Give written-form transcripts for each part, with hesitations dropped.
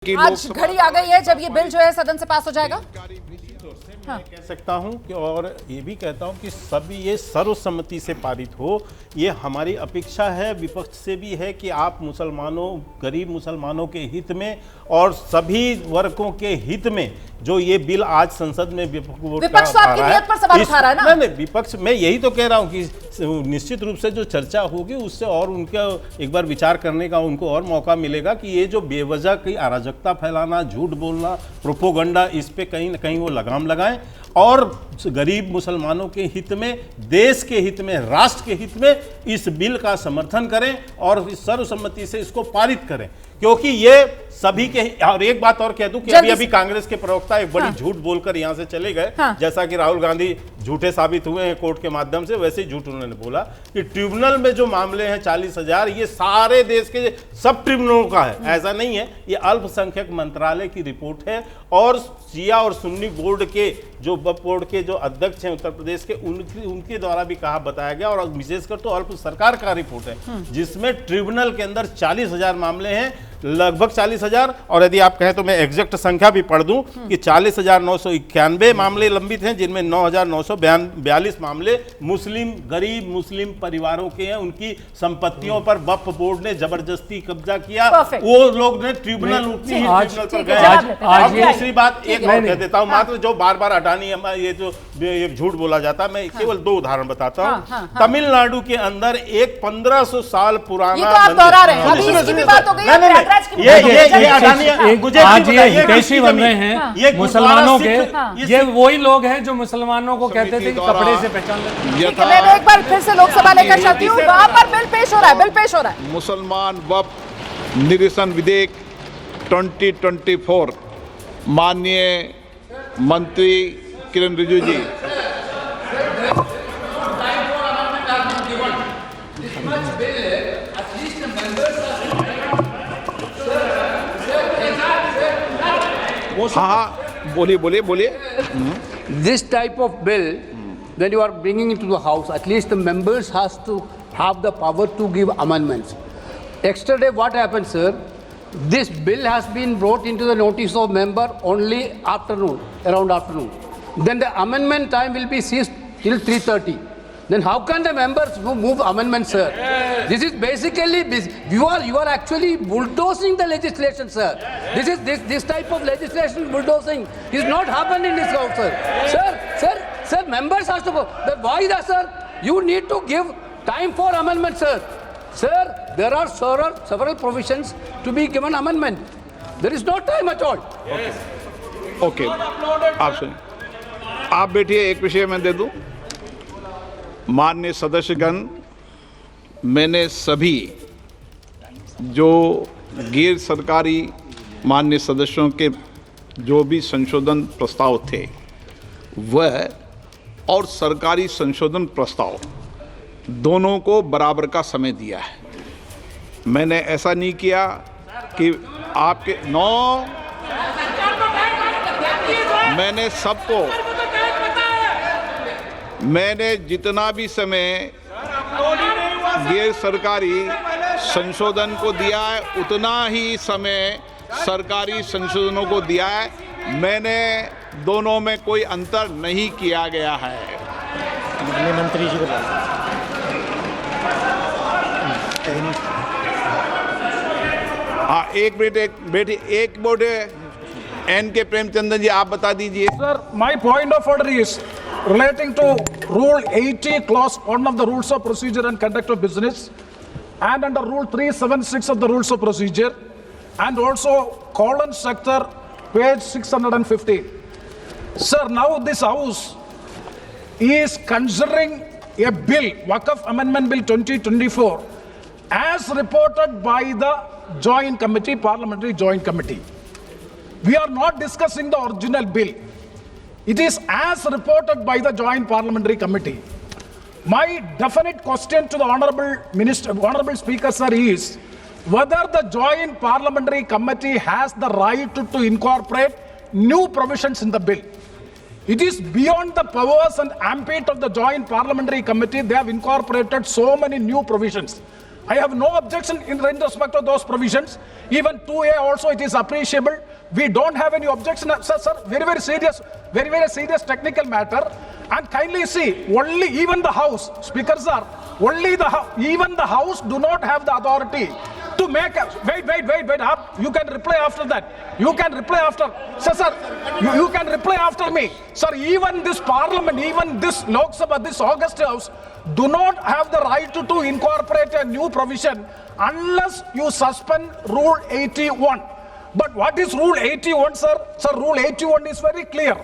आज घड़ी आ गई है जब ये बिल जो है सदन से पास हो जाएगा। मैं कह सकता हूं कि और ये भी कहता हूं कि सभी ये सर्वसम्मति से पारित हो, ये हमारी अपेक्षा है, विपक्ष से भी है कि आप मुसलमानों, गरीब मुसलमानों के हित में और सभी वर्गों के हित में जो ये बिल आज संसद में विपक्ष तो आपकी नियत पर सवाल उठा रहा है ना। नहीं, विपक्ष, मैं यही तो कह रहा हूं कि निश्चित रूप से जो चर्चा होगी उससे और उनका एक बार विचार करने का उनको और मौका मिलेगा कि ये जो बेवजह की अराजकता फैलाना, झूठ बोलना, प्रोपोगंडा, इस पे कहीं ना कहीं वो लगाम लगाएं और गरीब मुसलमानों के हित में, देश के हित में, राष्ट्र के हित में इस बिल का समर्थन करें और सर्वसम्मति से इसको पारित करें, क्योंकि ये सभी के। और एक बात और कह दूं कि अभी कांग्रेस के प्रवक्ता एक बड़ी झूठ बोलकर यहां से चले गए। जैसा कि राहुल गांधी झूठे साबित हुए हैं कोर्ट के माध्यम से, वैसे ही झूठ उन्होंने बोला कि ट्रिब्यूनल में जो मामले हैं 40,000, ये सारे देश के सब ट्रिब्यूनलों का है। ऐसा नहीं है, ये अल्पसंख्यक मंत्रालय की रिपोर्ट है और शिया और सुन्नी बोर्ड के जो अध्यक्ष हैं उत्तर प्रदेश के, उनके द्वारा भी कहा बताया गया, और विशेषकर तो अल्प सरकार का रिपोर्ट है जिसमें ट्रिब्यूनल के अंदर 40,000 मामले हैं, लगभग 40,000। और यदि आप कहें तो मैं एग्जैक्ट संख्या भी पढ़ दूं कि 40,991 मामले लंबित हैं, जिनमें 9,942 मामले गरीब मुस्लिम परिवारों के हैं। उनकी संपत्तियों पर वक्फ बोर्ड ने जबरदस्ती कब्जा किया, वो लोग ने ट्रिब्यूनल पर गए। दूसरी बात एक और कह देता हूं, मात्र जो बार बार अडानी, ये जो झूठ बोला जाता है, मैं केवल 2 उदाहरण बताता हूं। तमिलनाडु के अंदर एक 1500 साल पुराना हितैषी बन रहे हैं मुसलमानों के। ये वही लोग हैं जो मुसलमानों को कहते थे कि कपड़े से पहचान लेते। मैं एक बार फिर से लोकसभा लेकर चलती हूँ, वहां पर बिल पेश हो रहा है। मुसलमान वक्फ निरसन विधेयक 2024, माननीय मंत्री किरण रिजिजू जी। हाँ, बोलिए। This type of bill, when you are bringing it to the house, at least the members has to have the power to give amendments. Yesterday, what happened, sir? This bill has been brought into the notice of member only around afternoon. Then the amendment time will be ceased till 3:30. Then how can the members move amendments, sir? This is basically, you are actually bulldozing the legislation, sir. This type of legislation bulldozing is not happening in this house, sir. Sir, members has to go. Why that, sir? You need to give time for amendment, sir. Sir, there are several provisions to be given amendment. There is no time at all. Okay. आप सुनिए, आप बैठिए, एक विषय मैं दे दूं। माननीय सदस्यगण, मैंने सभी जो गैर सरकारी माननीय सदस्यों के जो भी संशोधन प्रस्ताव थे वह और सरकारी संशोधन प्रस्ताव दोनों को बराबर का समय दिया है। मैंने ऐसा नहीं किया कि आपके मैंने सबको, मैंने जितना भी समय गैर सरकारी संशोधन को दिया है उतना ही समय सरकारी संशोधनों को दिया है। मैंने दोनों में कोई अंतर नहीं किया गया है। मंत्री जी को हाँ, एक मिनट एन के प्रेमचंद्र जी, आप बता दीजिए। Sir, my point of order is relating to Rule 80, Clause 1 of the Rules of Procedure and Conduct of Business, and under Rule 376 of the Rules of Procedure, and also colon sector, page 615. Sir, now this House is considering a bill, Waqf Amendment Bill 2024, as reported by the Joint Committee, Parliamentary Joint Committee. We are not discussing the original bill. It is as reported by the Joint Parliamentary Committee. My definite question to the Honorable Speaker, sir, is whether the Joint Parliamentary Committee has the right to incorporate new provisions in the bill. It is beyond the powers and ambit of the Joint Parliamentary Committee. They have incorporated so many new provisions. I have no objection in respect of those provisions. Even 2A also it is appreciable. We don't have any objection, sir. Very serious technical matter. And kindly see, only even the House, Speaker sir, even the House do not have the authority to make wait. You can reply after that. You can reply after. Sir, you can reply after me. Sir, even this Parliament, even this Lok Sabha, this August House, do not have the right to incorporate a new provision unless you suspend Rule 81. But what is Rule 81, sir? Sir, Rule 81 is very clear.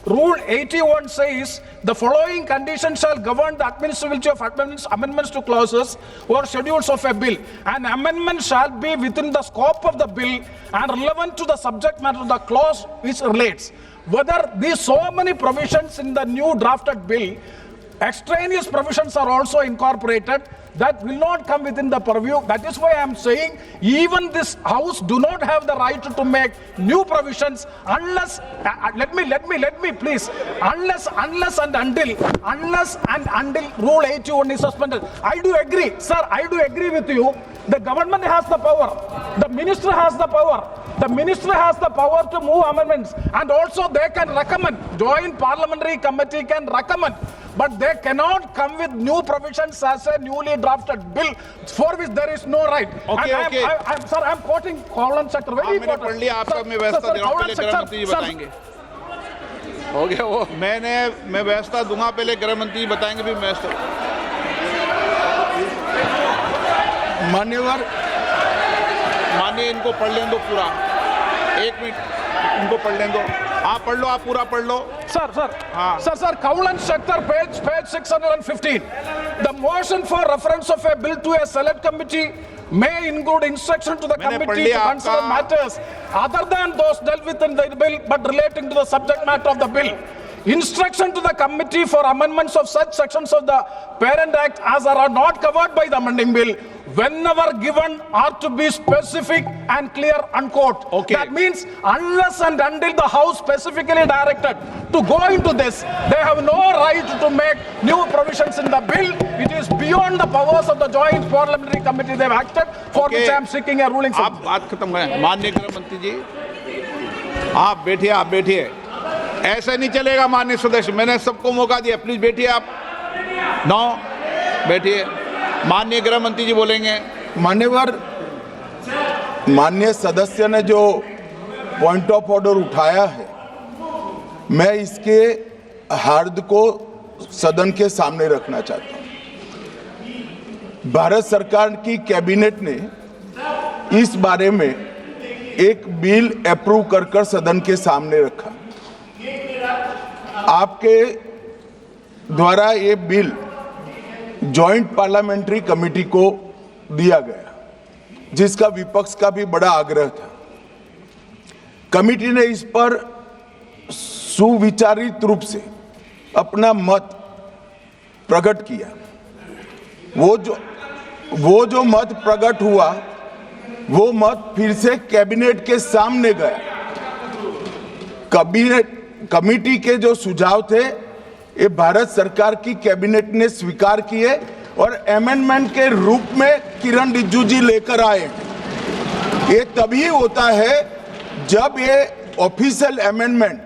Rule 81 says the following conditions shall govern the admissibility of amendments to clauses or schedules of a bill. An amendment shall be within the scope of the bill and relevant to the subject matter of the clause which relates. Whether these so many provisions in the new drafted bill, extraneous provisions are also incorporated, that will not come within the purview. That is why I am saying even this House do not have the right to make new provisions unless, let me please, unless and until Rule 81 is suspended. I do agree, sir, I do agree with you. The government has the power. The minister has the power. The minister has the power to move amendments, and also they can recommend. Joint Parliamentary Committee can recommend, but they cannot come with new provisions as a newly drafted bill for which there is no right. Okay, Sir, I am quoting Kaulan sector. Very important. मैंने पढ़ लिया आपका, मैं व्यवस्था दे रहा हूँ, पहले गृह मंत्री जी बताएंगे. हो गया वो, मैं व्यवस्था दूंगा, पहले गृह मंत्री जी बताएंगे, फिर व्यवस्था. माननीय इनको पढ़ लें दो पूरा, 1 मिनट इनको पढ़ लें दो. आप पढ़ लो, आप पूरा पढ़ लो. Sir, Kaulan sector, page 615. The motion for reference of a bill to a select committee may include instruction to the committee to consider matters other than those dealt with in the bill but relating to the subject matter of the bill. Instruction to the committee for amendments of such sections of the Parent Act as are not covered by the amending bill, whenever given, are to be specific and clear, unquote. Okay. That means unless and until the House specifically directed to go into this, they have no right to make new provisions in the bill. It is beyond the powers of the Joint Parliamentary Committee they have acted, for which I am seeking a ruling. आप बात खत्म करें. माननीय गृह मंत्री जी, आप बैठिए. ऐसा नहीं चलेगा माननीय सदस्य, मैंने सबको मौका दिया. प्लीज बैठिए आप. बैठिए. माननीय गृह मंत्री जी बोलेंगे. माननीय सदस्य ने जो पॉइंट ऑफ ऑर्डर उठाया है, मैं इसके हार्द को सदन के सामने रखना चाहता हूं. भारत सरकार की कैबिनेट ने इस बारे में एक बिल अप्रूव कर सदन के सामने रखा. आपके द्वारा ये बिल जॉइंट पार्लियामेंट्री कमेटी को दिया गया, जिसका विपक्ष का भी बड़ा आग्रह था. कमेटी ने इस पर सुविचारित रूप से अपना मत प्रकट किया. वो जो मत प्रकट हुआ, वो मत फिर से कैबिनेट के सामने गया. कमेटी के जो सुझाव थे, ये भारत सरकार की कैबिनेट ने स्वीकार किए और अमेंडमेंट के रूप में किरण रिजिजू जी लेकर आए. ये तभी होता है जब ये ऑफिशियल अमेंडमेंट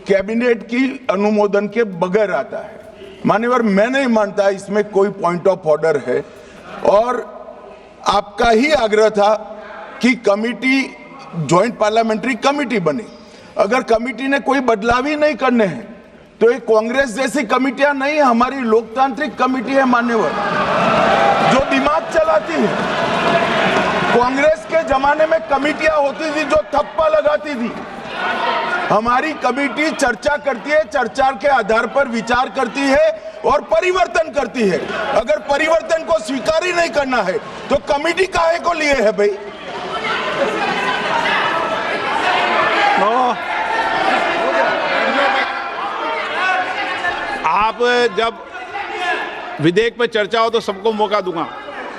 कैबिनेट की अनुमोदन के बगैर आता है. मान्यवर, मैं नहीं मानता इसमें कोई पॉइंट ऑफ ऑर्डर है, और आपका ही आग्रह था कि कमेटी जॉइंट पार्लियामेंट्री कमेटी बने. अगर कमेटी ने कोई बदलाव ही नहीं करने हैं तो ये कांग्रेस जैसी कमेटियां नहीं, हमारी लोकतांत्रिक कमेटी है मान्यवर, जो दिमाग चलाती है. कांग्रेस के जमाने में कमेटियां होती थी जो थप्पा लगाती थी. हमारी कमेटी चर्चा करती है, चर्चा के आधार पर विचार करती है और परिवर्तन करती है. अगर परिवर्तन को स्वीकार ही नहीं करना है तो कमेटी काहे को लिए है भाई? आप जब विधेयक पर चर्चा हो तो सबको मौका दूंगा.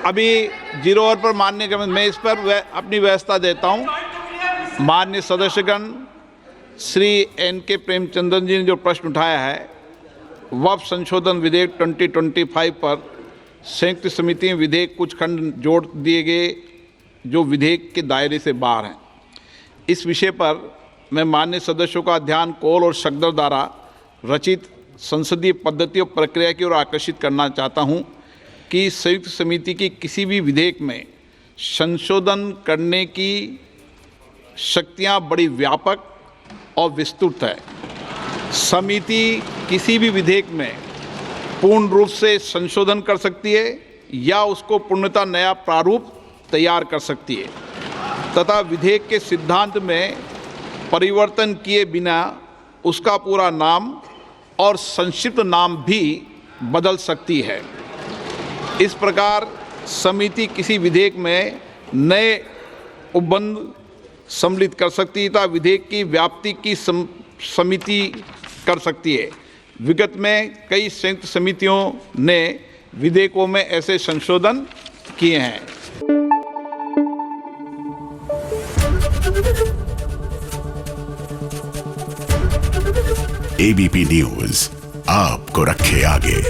अभी 0 ओवर पर माननीय गृह, मैं इस पर अपनी व्यवस्था देता हूं. माननीय सदस्यगण, श्री N.K. प्रेमचंद्रन जी ने जो प्रश्न उठाया है, वक्फ संशोधन विधेयक 2025 पर संयुक्त समिति में विधेयक कुछ खंड जोड़ दिए गए जो विधेयक के दायरे से बाहर हैं। इस विषय पर मैं माननीय सदस्यों का ध्यान कौल और शब्दों द्वारा रचित संसदीय पद्धति और प्रक्रिया की ओर आकर्षित करना चाहता हूं कि संयुक्त समिति की किसी भी विधेयक में संशोधन करने की शक्तियां बड़ी व्यापक और विस्तृत है। समिति किसी भी विधेयक में पूर्ण रूप से संशोधन कर सकती है या उसको पूर्णतः नया प्रारूप तैयार कर सकती है तथा विधेयक के सिद्धांत में परिवर्तन किए बिना उसका पूरा नाम और संक्षिप्त नाम भी बदल सकती है। इस प्रकार समिति किसी विधेयक में नए उपबंध सम्मिलित कर सकती है तथा विधेयक की व्याप्ति की समिति कर सकती है। विगत में कई संयुक्त समितियों ने विधेयकों में ऐसे संशोधन किए हैं। एबीपी न्यूज आपको रखे आगे।